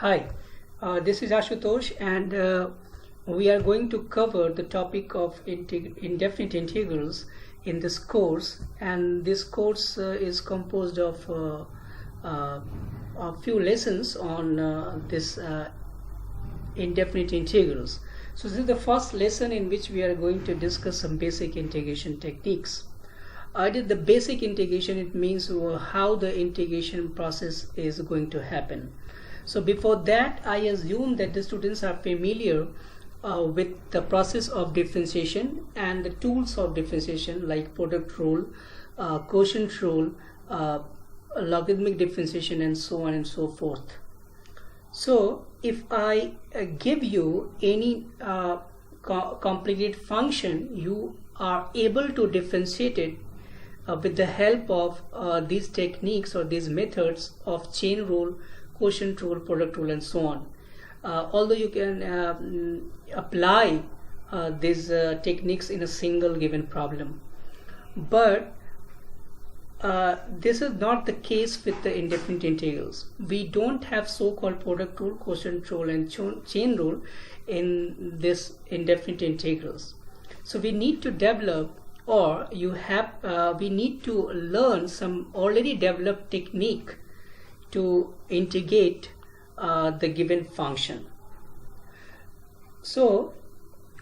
Hi, this is Ashutosh, and we are going to cover the topic of indefinite integrals in this course. And this course is composed of a few lessons on this indefinite integrals. So this is the first lesson in which we are going to discuss some basic integration techniques. I did the basic integration. It means how the integration process is going to happen. So before that, I assume that the students are familiar with the process of differentiation and the tools of differentiation like product rule, quotient rule, logarithmic differentiation, and so on and so forth. So if I give you any complicated function, you are able to differentiate it with the help of these techniques or these methods of chain rule, quotient rule, product rule, and so on. Although you can apply these techniques in a single given problem, but this is not the case with the indefinite integrals. We don't have so-called product rule, quotient rule, and chain rule in this indefinite integrals. So we need to develop, or we need to learn some already developed technique to integrate the given function. So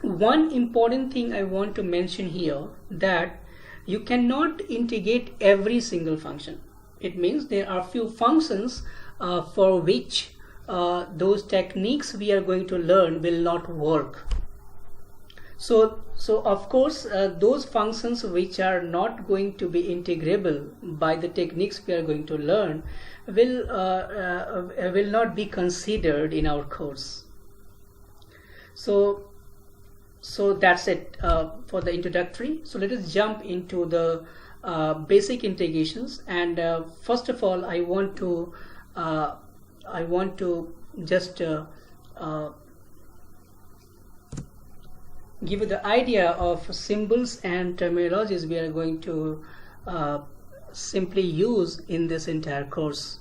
one important thing I want to mention here, that you cannot integrate every single function. It means there are few functions for which those techniques we are going to learn will not work. So of course those functions which are not going to be integrable by the techniques we are going to learn will not be considered in our course. So that's it for the introductory. So let us jump into the basic integrations. And first of all, I want to just give you the idea of symbols and terminologies we are going to simply use in this entire course.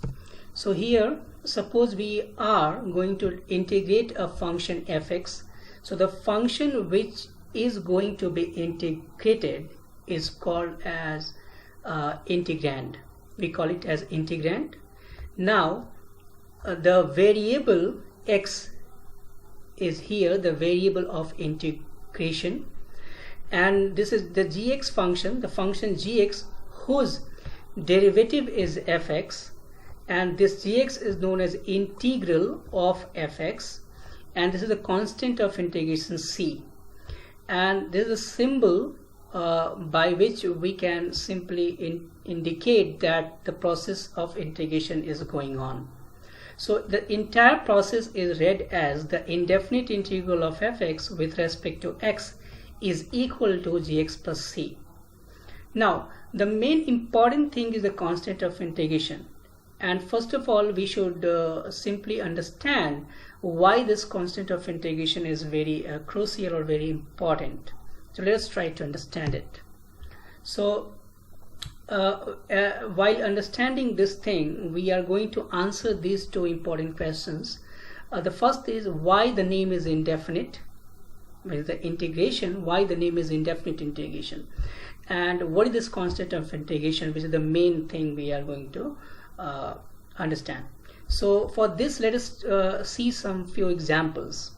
So here, suppose we are going to integrate a function fx. So the function which is going to be integrated is called as integrand. We call it as integrand. Now the variable x is here, the variable of integration, and this is the gx function, the function gx whose derivative is fx, and this gx is known as integral of fx, and this is the constant of integration c, and this is a symbol by which we can simply indicate that the process of integration is going on. So the entire process is read as the indefinite integral of fx with respect to x is equal to gx plus c. Now the main important thing is the constant of integration, and first of all we should simply understand why this constant of integration is very crucial or very important. So let us try to understand it. So while understanding this thing, we are going to answer these two important questions. The first is why the name is indefinite, with the integration, why the name is indefinite integration, and what is this constant of integration, which is the main thing we are going to understand. So for this, let us see some few examples.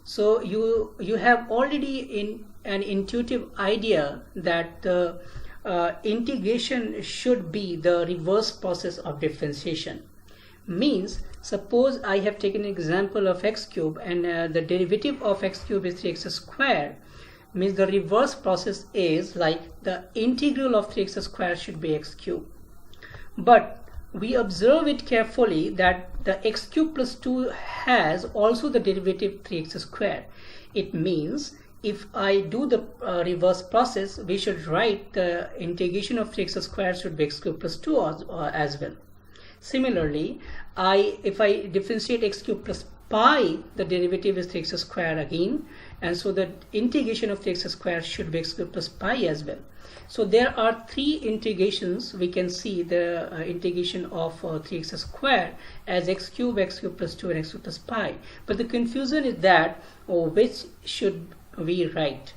So you have already an intuitive idea that the integration should be the reverse process of differentiation. Means, suppose I have taken an example of x cube, and the derivative of x cube is 3x square. Means the reverse process is like the integral of 3x square should be x cube. But we observe it carefully that the x cube plus 2 has also the derivative 3x square. It means if I do the reverse process, we should write the integration of 3x square should be x cube plus 2 as well. Similarly, if I differentiate x cube plus pi, the derivative is 3x square again, and so the integration of 3x square should be x cube plus pi as well. So there are three integrations. We can see the integration of 3x square as x cube plus 2, and x cube plus pi. But the confusion is that which should we write?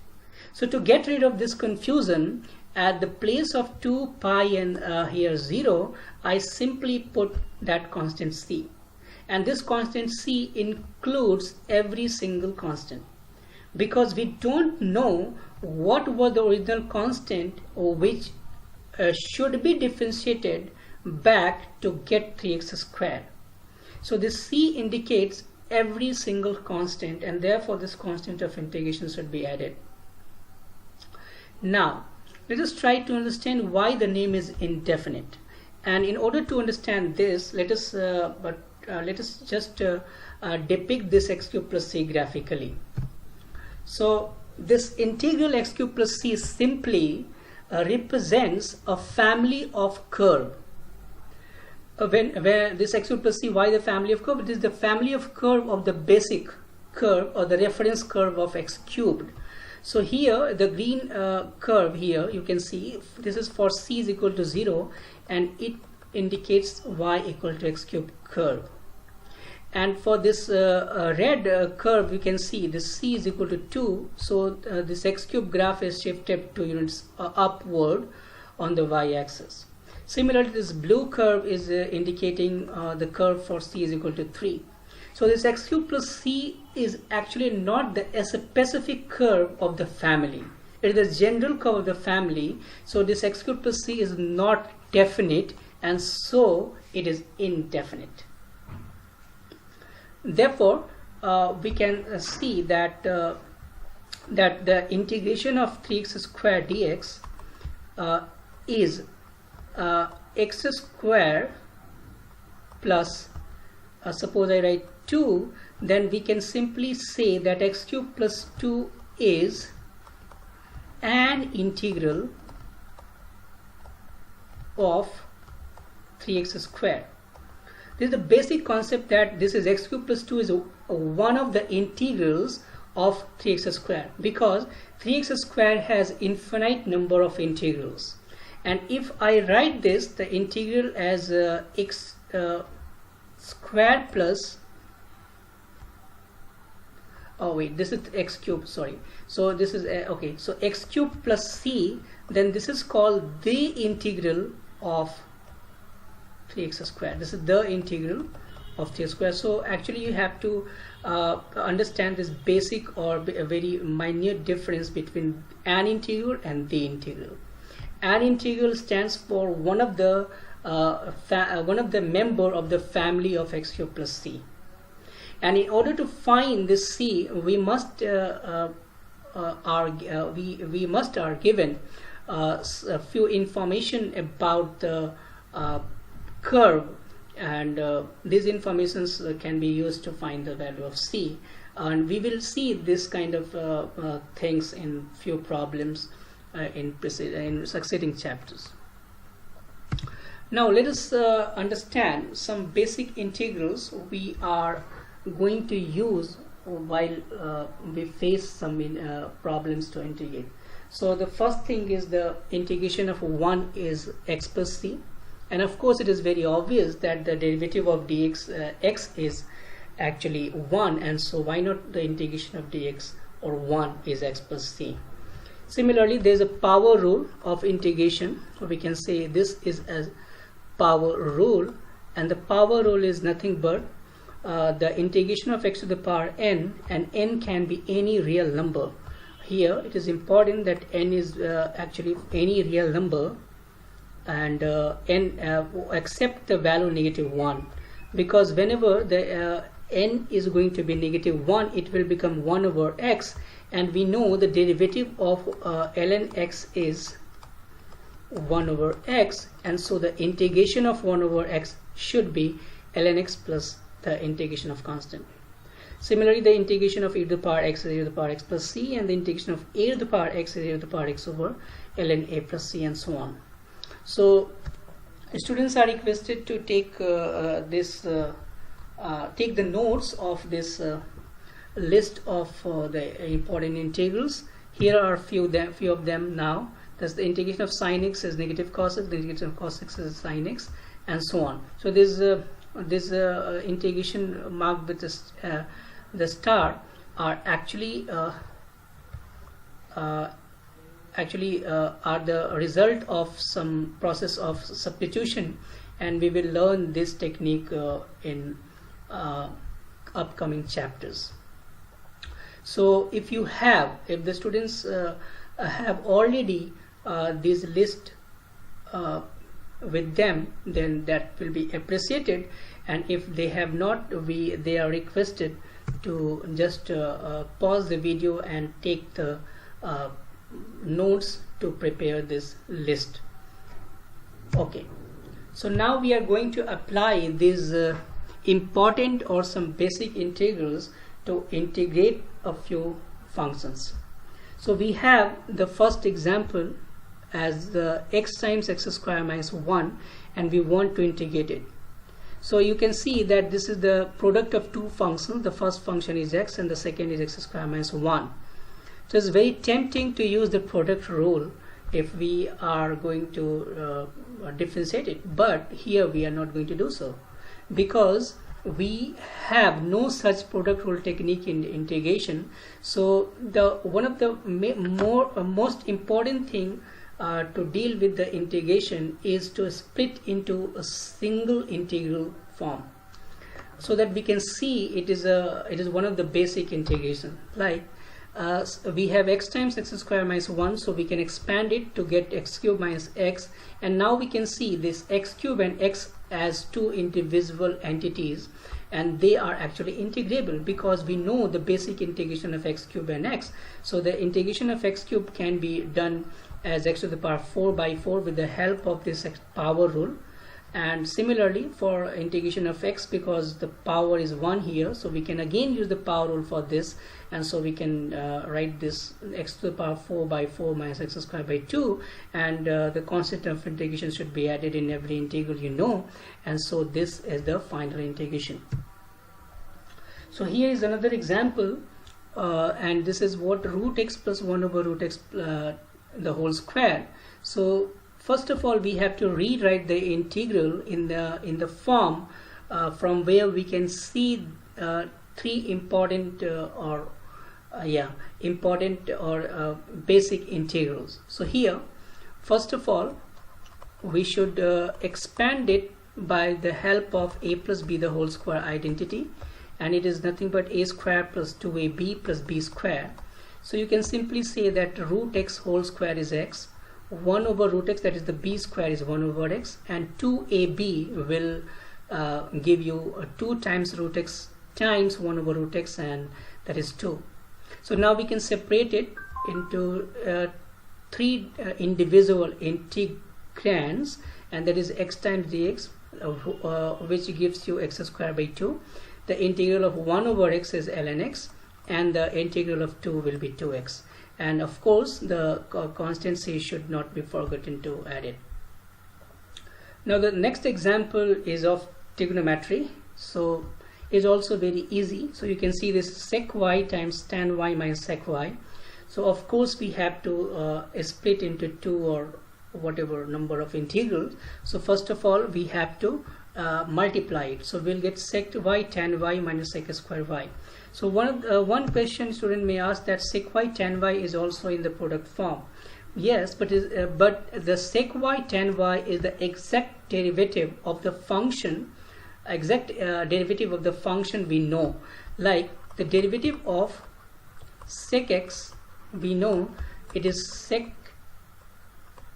So to get rid of this confusion, at the place of 2 pi and here 0, I simply put that constant c. And this constant c includes every single constant, because we don't know what was the original constant which should be differentiated back to get 3x square. So this c indicates every single constant, and therefore this constant of integration should be added. Now let us try to understand why the name is indefinite. And in order to understand this, let us just depict this x cube plus c graphically. So this integral x cube plus c simply represents a family of curve. Where this x cube plus c, why the family of curve? It is the family of curve of the basic curve or the reference curve of x cubed. So here the green curve here, you can see this is for c is equal to 0, and it indicates y equal to x cube curve. And for this red curve, you can see this c is equal to 2, so this x cube graph is shifted 2 units upward on the y-axis. Similarly, this blue curve is indicating the curve for c is equal to 3. So this x cube plus c is actually not the specific curve of the family. It is the general curve of the family. So this x cube plus c is not definite, and so it is indefinite. Therefore, we can see that that the integration of 3x square dx is x square plus, suppose I write 2, then we can simply say that x cube plus 2 is an integral of 3x square. This is the basic concept, that this is x cube plus 2 is one of the integrals of 3x square, because 3x square has infinite number of integrals. And if I write this, the integral as x square plus, oh wait, this is x cube, sorry. So this is okay, so x cube plus c, then this is called the integral of 3x square. This is the integral of 3x square. So actually you have to understand this basic or a very minute difference between an integral and the integral. An integral stands for one of the member of the family of x cube plus c. And in order to find this c, we must we must are given a few information about the curve, and these informations can be used to find the value of c, and we will see this kind of things in few problems in succeeding chapters. Now let us understand some basic integrals we are going to use while we face some problems to integrate. So the first thing is the integration of 1 is x plus c. And of course it is very obvious that the derivative of dx x is actually 1, and so why not the integration of dx or 1 is x plus c. Similarly, there is a power rule of integration. So we can say this is a power rule, and the power rule is nothing but the integration of x to the power n, and n can be any real number. Here it is important that n is actually any real number, and n except the value -1, because whenever the n is going to be -1, it will become 1 over x, and we know the derivative of ln x is 1 over x, and so the integration of 1 over x should be ln x plus the integration of constant. Similarly, the integration of e to the power x is e to the power x plus c, and the integration of a to the power x is e to the power x over ln a plus c, and so on. So students are requested to take this take the notes of this list of the important integrals. Here are few of them now. That's the integration of sin x is negative cos x, the integration of cos x is sin x, and so on. So this integration marked with the star are actually are the result of some process of substitution, and we will learn this technique in upcoming chapters. So if the students have already this list with them, then that will be appreciated, and if they have not, they are requested to just pause the video and take the notes to prepare this list. Okay, so now we are going to apply these important or some basic integrals to integrate a few functions. So we have the first example as the x times x square minus 1, and we want to integrate it. So you can see that this is the product of two functions. The first function is x and the second is x square minus 1. So it's very tempting to use the product rule if we are going to differentiate it, but here we are not going to do so, because we have no such product rule technique in integration. So one of the most important thing to deal with the integration is to split into a single integral form, so that we can see it is one of the basic integration. Like we have x times x square minus 1, so we can expand it to get x cube minus x, and now we can see this x cube and x as two indivisible entities, and they are actually integrable because we know the basic integration of x cube and x. So the integration of x cube can be done as x to the power 4 by 4 with the help of this power rule, and similarly for integration of x, because the power is 1 here, so we can again use the power rule for this, and so we can write this x to the power 4 by 4 minus x squared by 2, and the constant of integration should be added in every integral, and so this is the final integration. So here is another example, and this is what root x plus 1 over root x the whole square. So first of all, we have to rewrite the integral in the form from where we can see three important basic integrals. So here, first of all, we should expand it by the help of a plus b the whole square identity, and it is nothing but a square plus 2ab plus b square. So you can simply say that root x whole square is x, 1 over root x, that is the b square, is 1 over x, and 2ab will give you 2 times root x times 1 over root x, and that is 2. So now we can separate it into three indivisible integrands, and that is x times dx, which gives you x squared by 2. The integral of 1 over x is ln x, and the integral of 2 will be 2x, and of course the constant c should not be forgotten to add it. Now the next example is of trigonometry, so it's also very easy. So you can see this sec y times tan y minus sec y. So of course we have to split into 2 or whatever number of integrals. So first of all we have to multiply it, so we'll get sec y tan y minus sec square y. So one question student may ask, that sec y tan y is also in the product form. Yes, but the sec y tan y is the exact derivative of the function, we know. Like the derivative of sec x, we know it is sec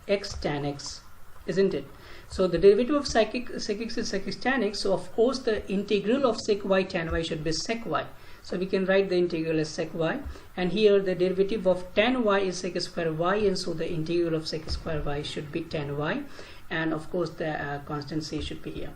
x tan x, isn't it? So the derivative of sec x is sec x tan x, so of course the integral of sec y tan y should be sec y. So we can write the integral as sec y, and here the derivative of tan y is sec square y, and so the integral of sec square y should be tan y, and of course the constant c should be here.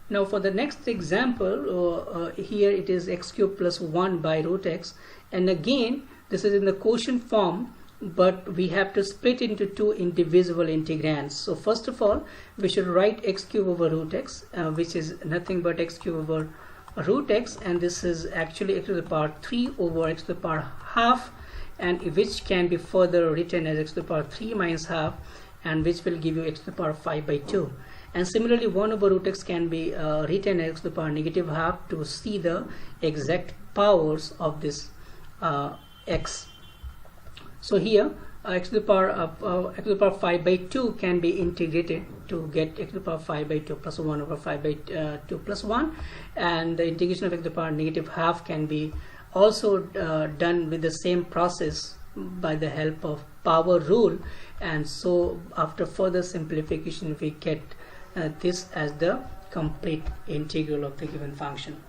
Now for the next example, here it is x cube plus 1 by root x, and again this is in the quotient form, but we have to split into 2 indivisible integrands. So first of all we should write x cube over root x, which is nothing but x cube over root x, and this is actually x to the power 3 over x to the power half, and which can be further written as x to the power 3 minus half, and which will give you x to the power 5 by 2. And similarly 1 over root x can be written as x to the power negative half to see the exact powers of this x. So here x to the power 5 by 2 can be integrated to get x to the power 5 by 2 plus 1 over 5 by 2 plus 1, and the integration of x to the power negative half can be also done with the same process by the help of power rule. And so after further simplification we get this as the complete integral of the given function.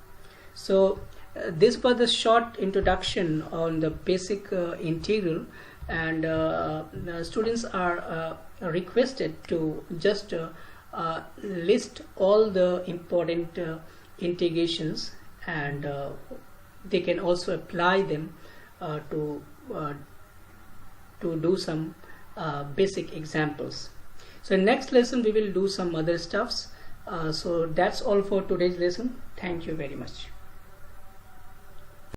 So this was the short introduction on the basic integral, and the students are requested to just list all the important integrations, and they can also apply them to do some basic examples. So next lesson we will do some other stuffs. So that's all for today's lesson. Thank you very much.